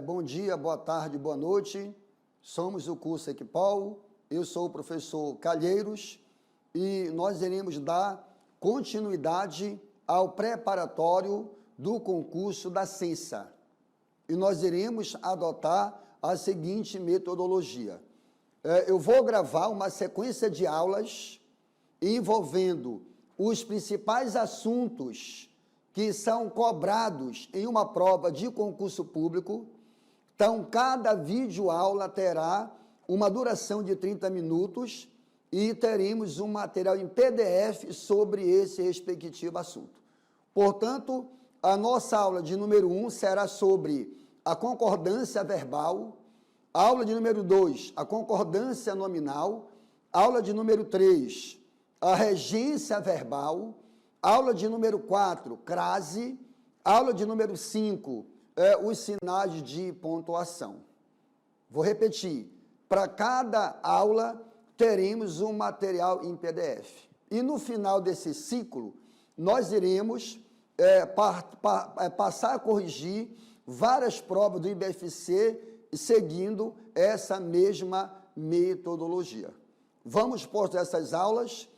Bom dia, boa tarde, boa noite. Somos o curso Equipol. Eu sou o professor Calheiros e nós iremos dar continuidade ao preparatório do concurso da Censa. E nós iremos adotar a seguinte metodologia. Eu vou gravar uma sequência de aulas envolvendo os principais assuntos que são cobrados em uma prova de concurso público. Então, cada videoaula terá uma duração de 30 minutos e teremos um material em PDF sobre esse respectivo assunto. Portanto, a nossa aula de número 1 será sobre a concordância verbal, aula de número 2, a concordância nominal, aula de número 3, a regência verbal, aula de número 4, crase, aula de número 5, os sinais de pontuação. Vou repetir, para cada aula teremos um material em PDF. E no final desse ciclo, nós iremos passar a corrigir várias provas do IBFC seguindo essa mesma metodologia. Vamos postar essas aulas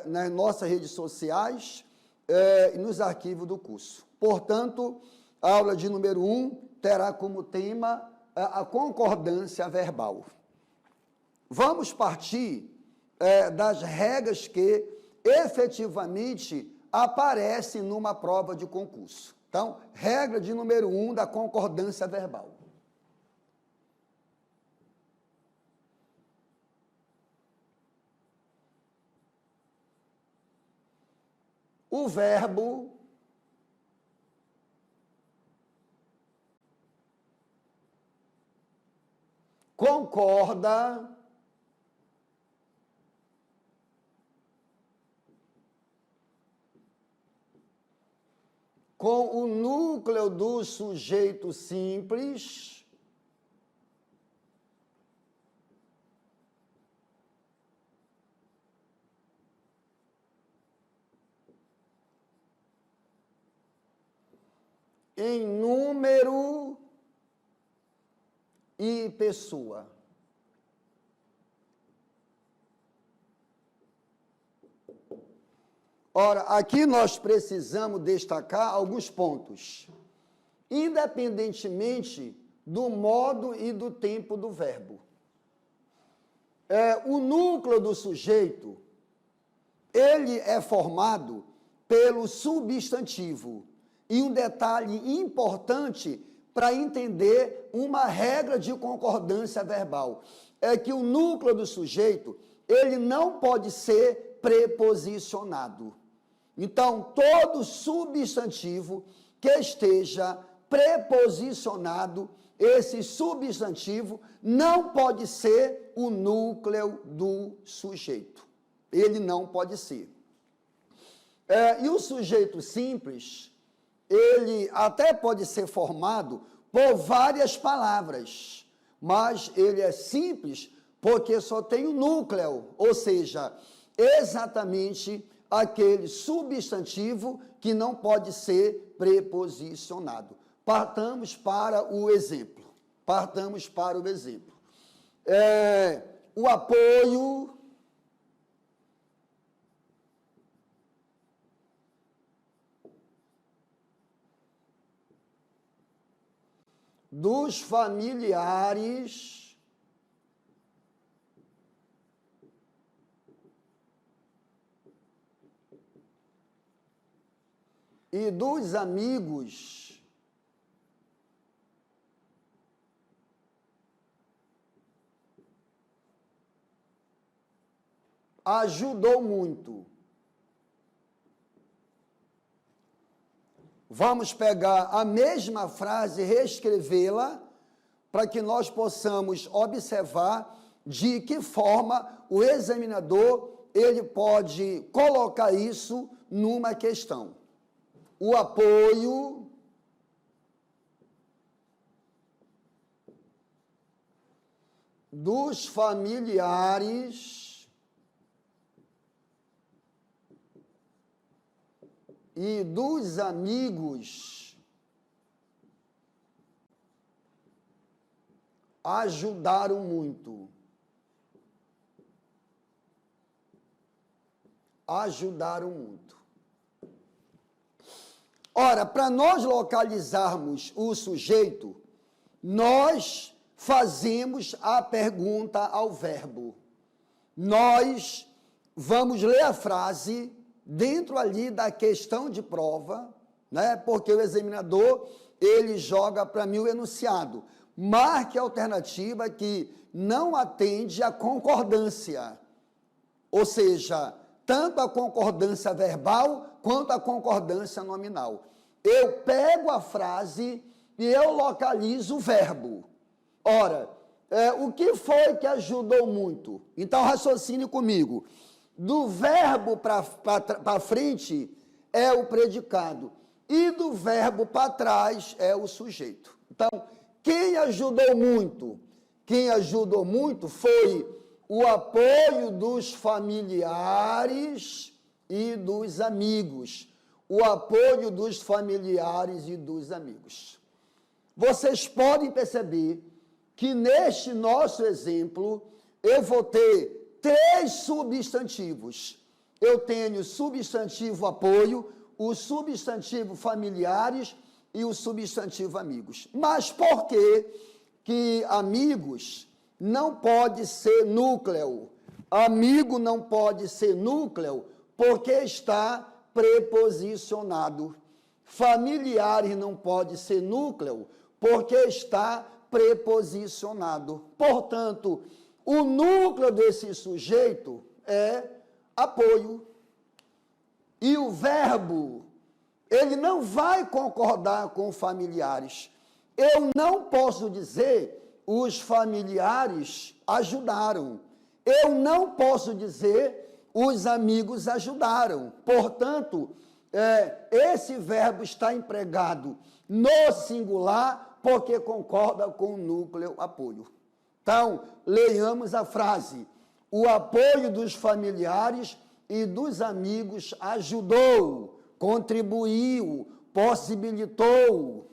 nas nossas redes sociais e nos arquivos do curso. Portanto, a aula de número 1 terá como tema a concordância verbal. Vamos partir das regras que efetivamente aparecem numa prova de concurso. Então, regra de número 1 da concordância verbal. O verbo concorda com o núcleo do sujeito simples em número e pessoa. Ora, aqui nós precisamos destacar alguns pontos, independentemente do modo e do tempo do verbo. O núcleo do sujeito, ele é formado pelo substantivo. E um detalhe importante para entender uma regra de concordância verbal é que o núcleo do sujeito, ele não pode ser preposicionado. Então, todo substantivo que esteja preposicionado, esse substantivo não pode ser o núcleo do sujeito. Ele não pode ser. E o sujeito simples, ele até pode ser formado por várias palavras, mas ele é simples porque só tem o núcleo, ou seja, exatamente aquele substantivo que não pode ser preposicionado. Partamos para o exemplo. O apoio dos familiares e dos amigos ajudou muito. Vamos pegar a mesma frase e reescrevê-la para que nós possamos observar de que forma o examinador ele pode colocar isso numa questão. O apoio dos familiares e dos amigos ajudaram muito. Ajudaram muito. Ora, para nós localizarmos o sujeito, nós fazemos a pergunta ao verbo. Nós vamos ler a frase dentro ali da questão de prova, né? Porque o examinador, ele joga para mim o enunciado. Marque a alternativa que não atende à concordância. Ou seja, tanto a concordância verbal quanto a concordância nominal. Eu pego a frase e eu localizo o verbo. Ora, o que foi que ajudou muito? Então, raciocine comigo. Do verbo para frente é o predicado. E do verbo para trás é o sujeito. Então, quem ajudou muito? Quem ajudou muito foi o apoio dos familiares e dos amigos. O apoio dos familiares e dos amigos. Vocês podem perceber que neste nosso exemplo, eu vou ter 3 substantivos. Eu tenho o substantivo apoio, o substantivo familiares e o substantivo amigos. Mas por que amigos não pode ser núcleo? Amigo não pode ser núcleo porque está preposicionado. Familiares não pode ser núcleo porque está preposicionado. Portanto, o núcleo desse sujeito é apoio. E o verbo, ele não vai concordar com familiares. Eu não posso dizer os familiares ajudaram. Eu não posso dizer os amigos ajudaram. Portanto, esse verbo está empregado no singular porque concorda com o núcleo apoio. Então, leiamos a frase. O apoio dos familiares e dos amigos ajudou, contribuiu, possibilitou.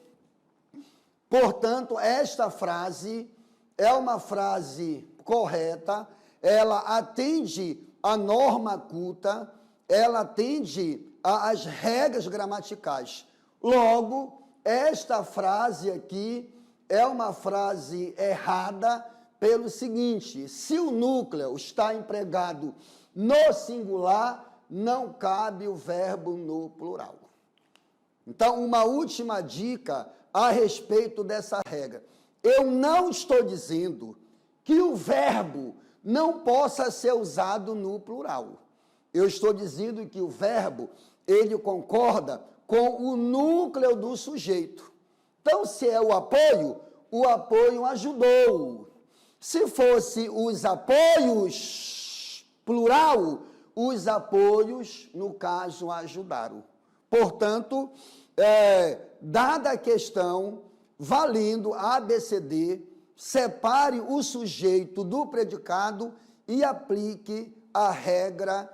Portanto, esta frase é uma frase correta, ela atende à norma culta, ela atende às regras gramaticais. Logo, esta frase aqui é uma frase errada pelo seguinte: se o núcleo está empregado no singular, não cabe o verbo no plural. Então, uma última dica a respeito dessa regra. Eu não estou dizendo que o verbo não possa ser usado no plural. Eu estou dizendo que o verbo, ele concorda com o núcleo do sujeito. Então, se é o apoio ajudou. Se fosse os apoios, plural, os apoios, no caso, ajudaram. Portanto, dada a questão, valendo a ABCD, separe o sujeito do predicado e aplique a regra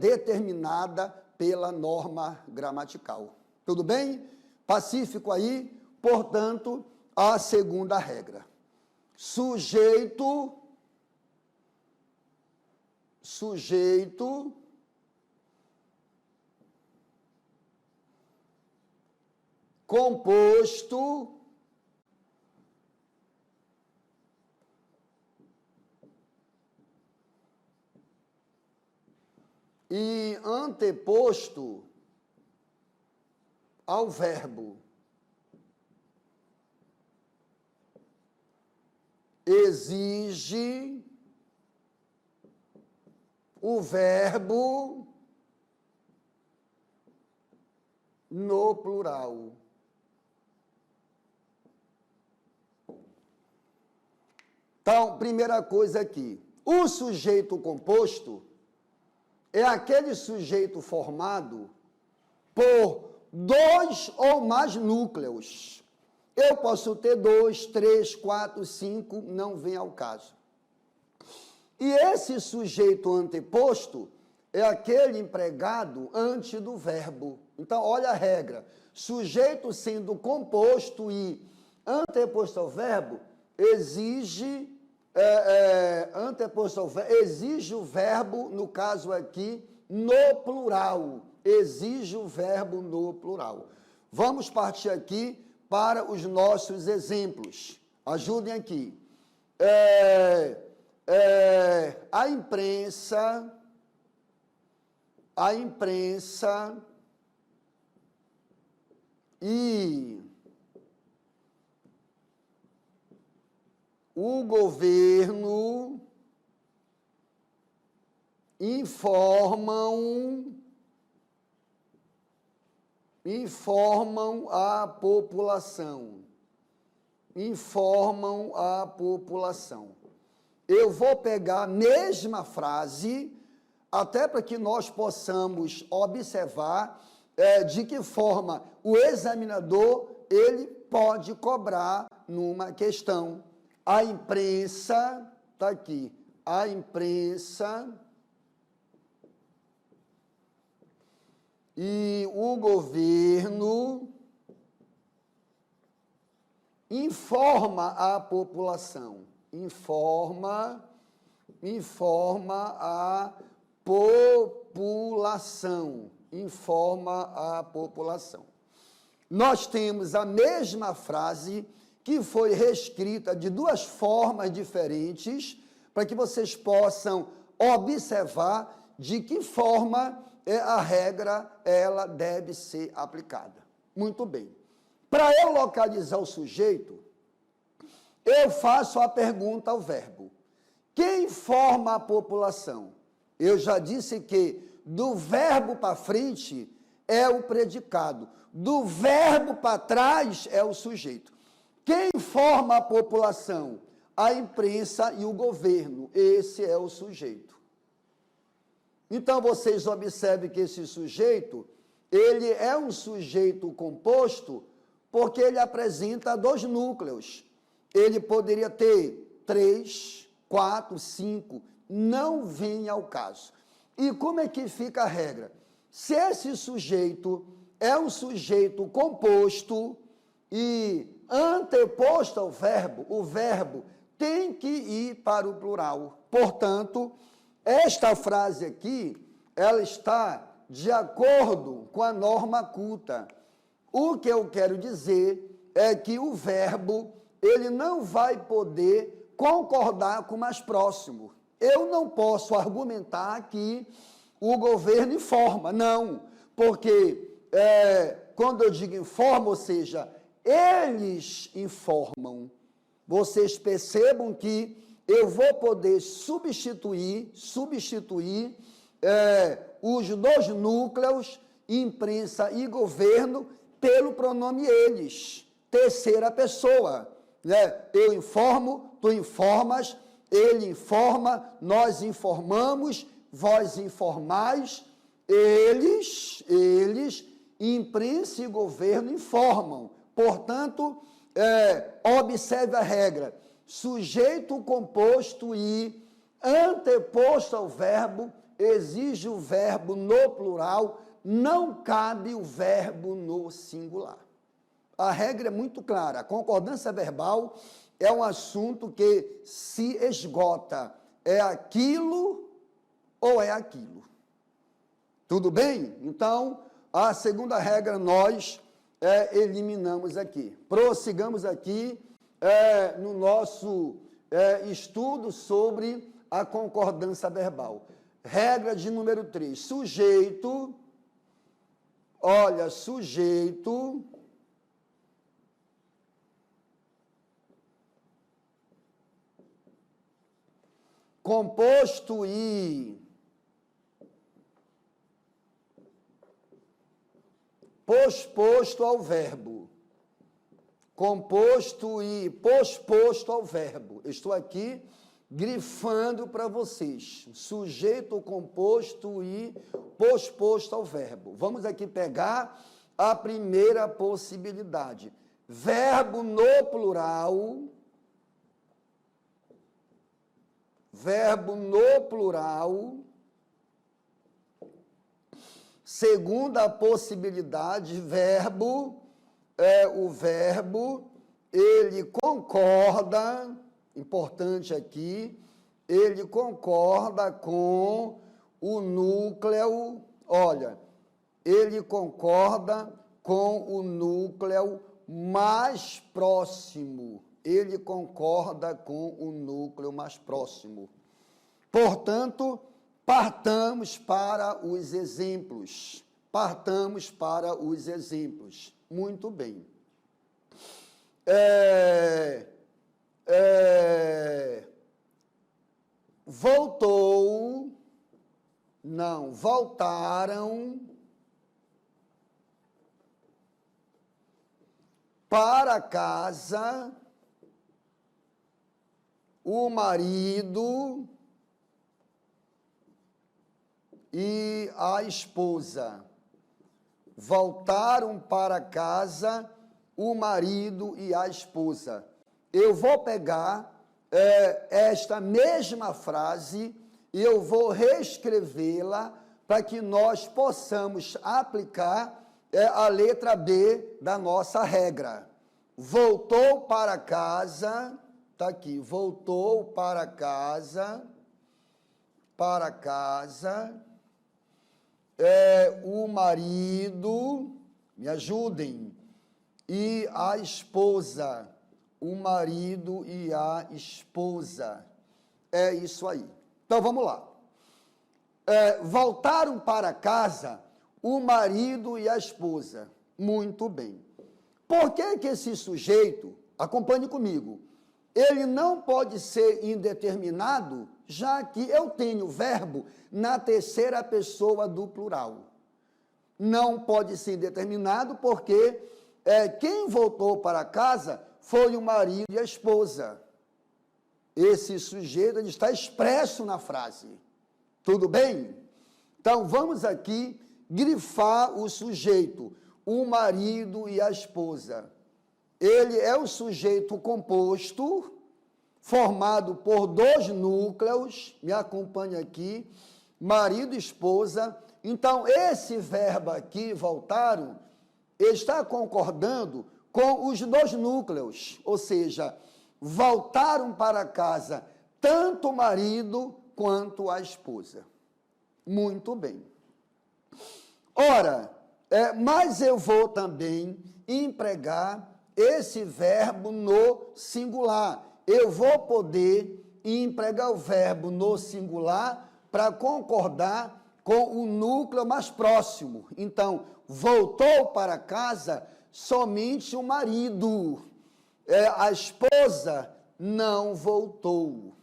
determinada pela norma gramatical. Tudo bem? Pacífico aí? Portanto, a segunda regra. Sujeito, composto, e anteposto ao verbo. Exige o verbo no plural. Então, primeira coisa aqui, o sujeito composto é aquele sujeito formado por 2 ou mais núcleos. Eu posso ter 2, 3, 4, 5, não vem ao caso. E esse sujeito anteposto é aquele empregado antes do verbo. Então, olha a regra. Sujeito sendo composto e anteposto ao verbo, exige, anteposto ao verbo, exige o verbo, no caso aqui, no plural. Exige o verbo no plural. Vamos partir aqui para os nossos exemplos. Ajudem aqui. A imprensa e o governo informam a população. Informam a população. Eu vou pegar a mesma frase, até para que nós possamos observar de que forma o examinador ele pode cobrar numa questão. A imprensa, está aqui, a imprensa e o governo informa a população. Informa a população. Informa a população. Nós temos a mesma frase que foi reescrita de duas formas diferentes, para que vocês possam observar de que forma a regra ela deve ser aplicada. Muito bem. Para eu localizar o sujeito, eu faço a pergunta ao verbo. Quem informa a população? Eu já disse que do verbo para frente é o predicado, do verbo para trás é o sujeito. Quem informa a população? A imprensa e o governo. Esse é o sujeito. Então, vocês observem que esse sujeito, ele é um sujeito composto porque ele apresenta dois núcleos. Ele poderia ter 3, 4, 5, não vem ao caso. E como é que fica a regra? Se esse sujeito é um sujeito composto e anteposto ao verbo, o verbo tem que ir para o plural. Portanto, esta frase aqui, ela está de acordo com a norma culta. O que eu quero dizer é que o verbo, ele não vai poder concordar com o mais próximo. Eu não posso argumentar que o governo informa, não, porque quando eu digo informa, ou seja, eles informam. Vocês percebam que eu vou poder substituir os dois núcleos, imprensa e governo, pelo pronome eles, terceira pessoa. Eu informo, tu informas, ele informa, nós informamos, vós informais, eles, imprensa e governo informam. Portanto, observe a regra, sujeito composto e anteposto ao verbo, exige o verbo no plural, não cabe o verbo no singular. A regra é muito clara, a concordância verbal é um assunto que se esgota, é aquilo ou é aquilo. Tudo bem? Então, a segunda regra nós eliminamos aqui. Prossigamos aqui no nosso estudo sobre a concordância verbal. Regra de número 3, sujeito, composto e posposto ao verbo. Composto e posposto ao verbo. Estou aqui grifando para vocês. Sujeito composto e posposto ao verbo. Vamos aqui pegar a primeira possibilidade. Verbo no plural. Verbo no plural. Segunda possibilidade, verbo, o verbo ele concorda, importante aqui, ele concorda com o núcleo, olha, ele concorda com o núcleo mais próximo. Ele concorda com o núcleo mais próximo. Portanto, partamos para os exemplos. Partamos para os exemplos. Muito bem. Voltaram para casa o marido e a esposa. Voltaram para casa o marido e a esposa. Eu vou pegar esta mesma frase e eu vou reescrevê-la para que nós possamos aplicar a letra B da nossa regra. Voltou para casa, está aqui, voltou para casa, o marido, me ajudem, e a esposa, o marido e a esposa, é isso aí. Então, vamos lá. Voltaram para casa o marido e a esposa. Muito bem. Por que que esse sujeito, acompanhe comigo, ele não pode ser indeterminado, já que eu tenho o verbo na terceira pessoa do plural. Não pode ser indeterminado porque quem voltou para casa foi o marido e a esposa. Esse sujeito ele está expresso na frase. Tudo bem? Então, vamos aqui grifar o sujeito, o marido e a esposa. Ele é o sujeito composto, formado por dois núcleos, me acompanha aqui, marido e esposa. Então, esse verbo aqui, voltaram, está concordando com os dois núcleos, ou seja, voltaram para casa tanto o marido quanto a esposa. Muito bem. Ora, mas eu vou também empregar esse verbo no singular. Eu vou poder empregar o verbo no singular para concordar com o núcleo mais próximo. Então, voltou para casa somente o marido. A esposa não voltou.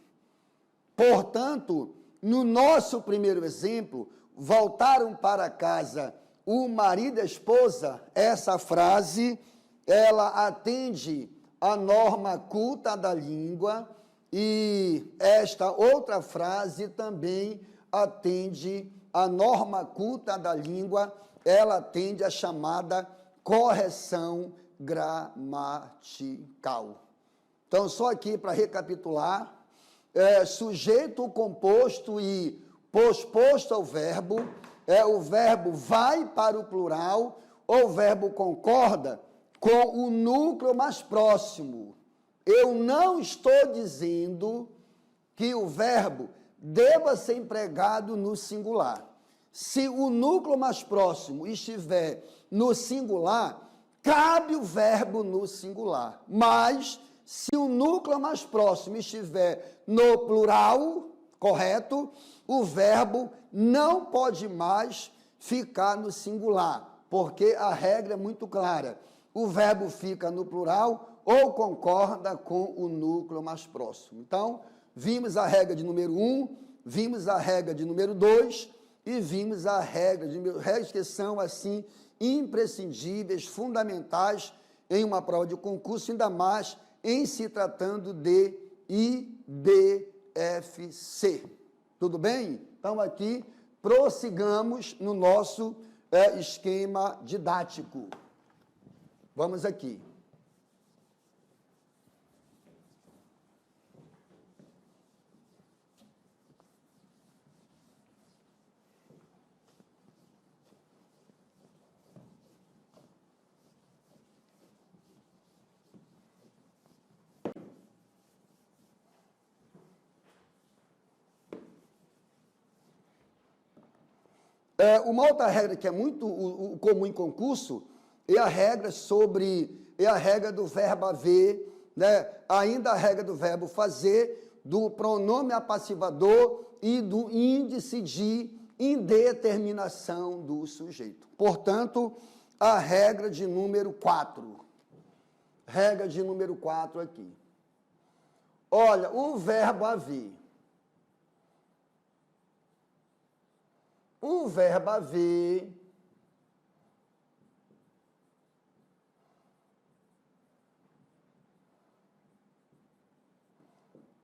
Portanto, no nosso primeiro exemplo, voltaram para casa o marido e a esposa, essa frase, ela atende a norma culta da língua e esta outra frase também atende a norma culta da língua, ela atende a chamada correção gramatical. Então, só aqui para recapitular, sujeito composto e posposto ao verbo, o verbo vai para o plural, o verbo concorda com o núcleo mais próximo. Eu não estou dizendo que o verbo deva ser empregado no singular. Se o núcleo mais próximo estiver no singular, cabe o verbo no singular. Mas, se o núcleo mais próximo estiver no plural, correto, o verbo não pode mais ficar no singular, porque a regra é muito clara. O verbo fica no plural ou concorda com o núcleo mais próximo. Então, vimos a regra de número 1, vimos a regra de número 2 e vimos a regra de número... regras que são, assim, imprescindíveis, fundamentais em uma prova de concurso, ainda mais em se tratando de IBFC. Tudo bem? Então, aqui, prossigamos no nosso esquema didático. Vamos aqui. Uma outra regra que é muito comum em concurso é a regra do verbo haver, né? Ainda a regra do verbo fazer, do pronome apassivador e do índice de indeterminação do sujeito. Portanto, a regra de número 4. Regra de número 4 aqui. Olha, o verbo haver. O verbo haver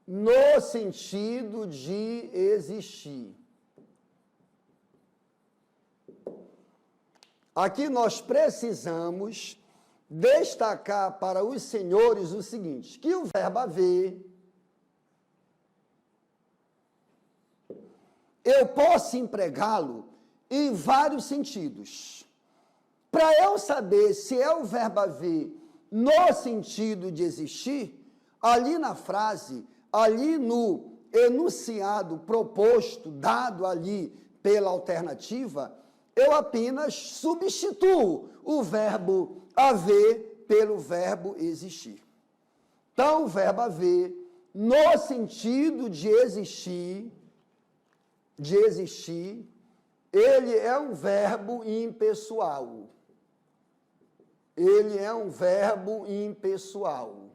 no sentido de existir. Aqui nós precisamos destacar para os senhores o seguinte, que o verbo haver, eu posso empregá-lo em vários sentidos. Para eu saber se é o verbo haver no sentido de existir, ali na frase, ali no enunciado proposto, dado ali pela alternativa, eu apenas substituo o verbo haver pelo verbo existir. Então, o verbo haver, no sentido de existir, ele é um verbo impessoal. Ele é um verbo impessoal.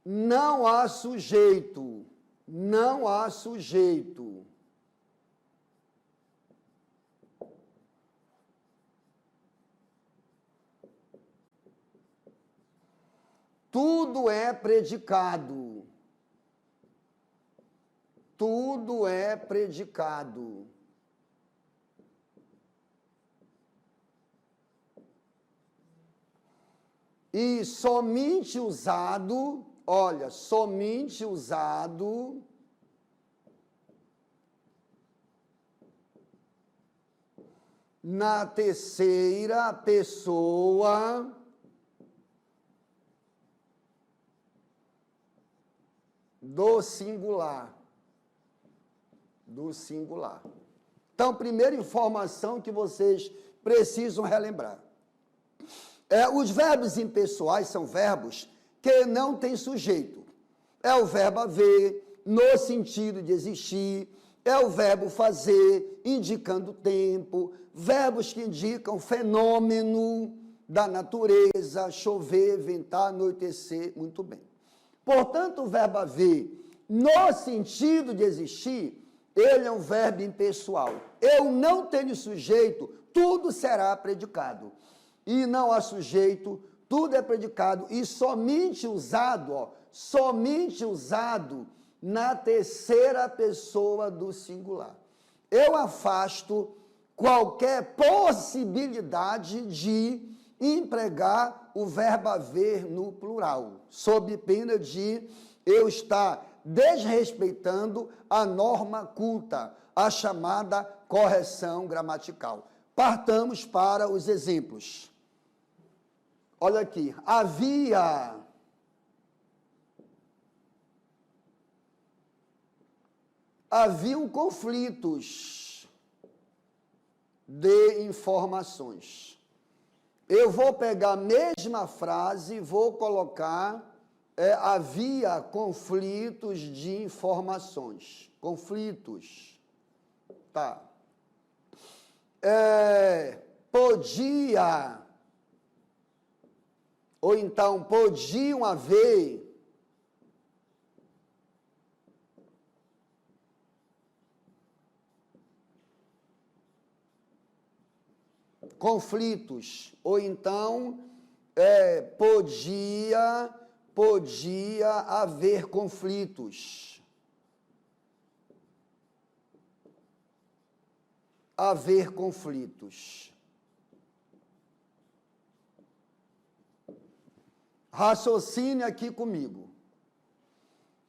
Não há sujeito. Não há sujeito. Tudo é predicado. Tudo é predicado. E somente usado, olha, somente usado na terceira pessoa do singular. Do singular. Então, primeira informação que vocês precisam relembrar. Os verbos impessoais são verbos que não têm sujeito. É o verbo haver, no sentido de existir, é o verbo fazer, indicando tempo, verbos que indicam fenômeno da natureza, chover, ventar, anoitecer, muito bem. Portanto, o verbo haver, no sentido de existir, ele é um verbo impessoal. Eu não tenho sujeito, tudo será predicado. E não há sujeito, tudo é predicado e somente usado na terceira pessoa do singular. Eu afasto qualquer possibilidade de empregar o verbo haver no plural, sob pena de eu estar desrespeitando a norma culta, a chamada correção gramatical. Partamos para os exemplos. Olha aqui, haviam conflitos de informações. Eu vou pegar a mesma frase e vou colocar havia conflitos de informações. Conflitos. Tá. Podia, ou então podiam haver conflitos, ou então podia haver conflitos. Haver conflitos. Raciocine aqui comigo.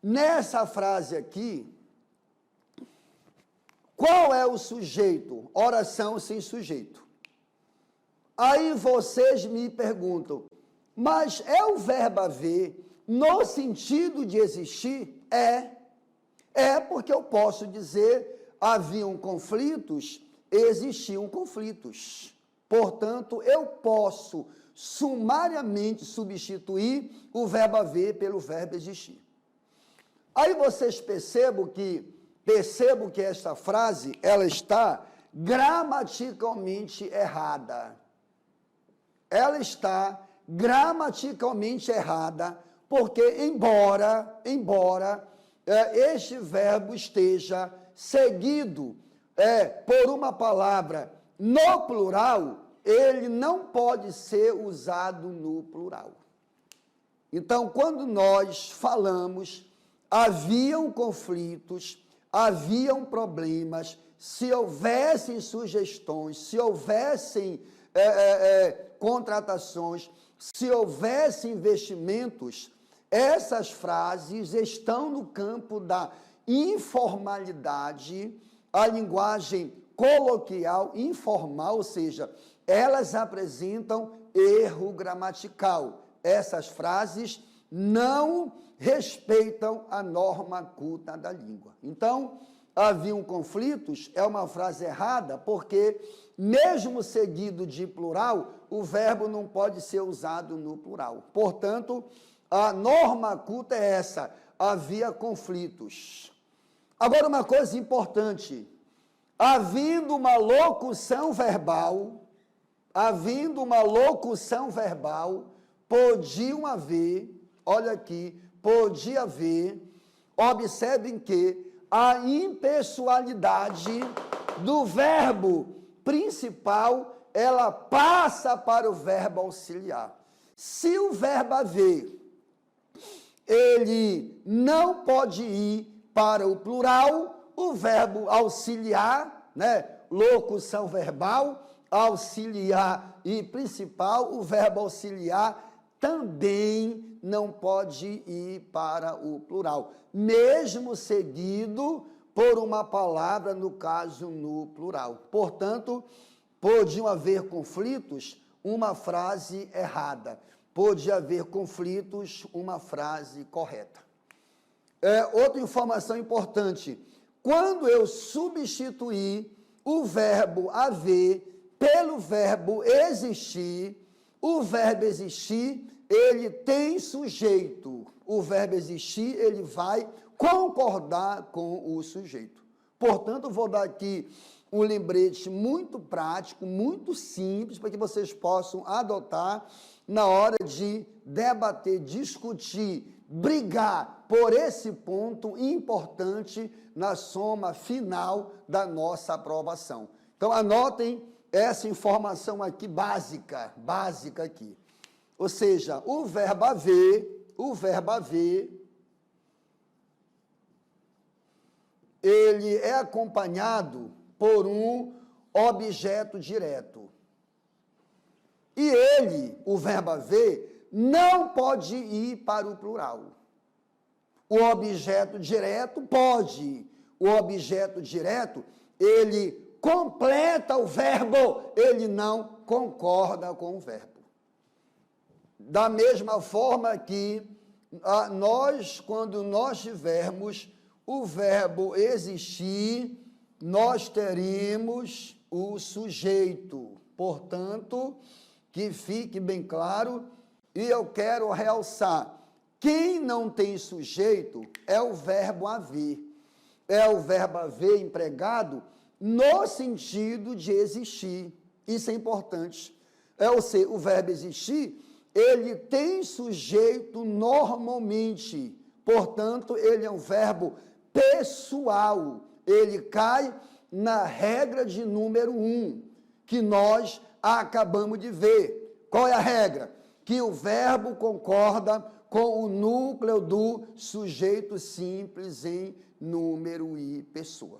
Nessa frase aqui, qual é o sujeito? Oração sem sujeito. Aí vocês me perguntam, mas é o verbo haver no sentido de existir? É porque eu posso dizer, haviam conflitos, existiam conflitos. Portanto, eu posso sumariamente substituir o verbo haver pelo verbo existir. Aí vocês percebam que esta frase, ela está gramaticalmente errada. Ela está gramaticalmente errada, porque embora este verbo esteja seguido por uma palavra no plural, ele não pode ser usado no plural. Então, quando nós falamos, haviam conflitos, haviam problemas, se houvessem sugestões, se houvessem contratações, se houvessem investimentos, essas frases estão no campo da informalidade, a linguagem coloquial, informal, ou seja, elas apresentam erro gramatical. Essas frases não respeitam a norma culta da língua. Então, haviam conflitos, é uma frase errada, porque, mesmo seguido de plural, o verbo não pode ser usado no plural. Portanto, a norma culta é essa, havia conflitos. Agora, uma coisa importante, havendo uma locução verbal, podiam haver, olha aqui, podia haver, observem que a impessoalidade do verbo principal, ela passa para o verbo auxiliar. Se o verbo haver, ele não pode ir para o plural, o verbo auxiliar, locução verbal, auxiliar e principal, o verbo auxiliar também não pode ir para o plural, mesmo seguido por uma palavra, no caso, no plural. Portanto, podiam haver conflitos, uma frase errada. Pode haver conflitos, uma frase correta. Outra informação importante, quando eu substituir o verbo haver pelo verbo existir, o verbo existir, ele tem sujeito. O verbo existir, ele vai concordar com o sujeito. Portanto, vou dar aqui um lembrete muito prático, muito simples, para que vocês possam adotar na hora de debater, discutir, brigar por esse ponto importante na soma final da nossa aprovação. Então, anotem essa informação aqui básica aqui. Ou seja, o verbo haver, ele é acompanhado por um objeto direto. E ele, o verbo haver, não pode ir para o plural. O objeto direto pode. O objeto direto, ele completa o verbo, ele não concorda com o verbo. Da mesma forma que quando nós tivermos o verbo existir, nós teremos o sujeito. Portanto, que fique bem claro, e eu quero realçar, quem não tem sujeito é o verbo haver. É o verbo haver empregado no sentido de existir. Isso é importante. Ou seja, o verbo existir, ele tem sujeito normalmente. Portanto, ele é um verbo pessoal. Ele cai na regra de número 1, que nós acabamos de ver. Qual é a regra? Que o verbo concorda com o núcleo do sujeito simples em número e pessoa.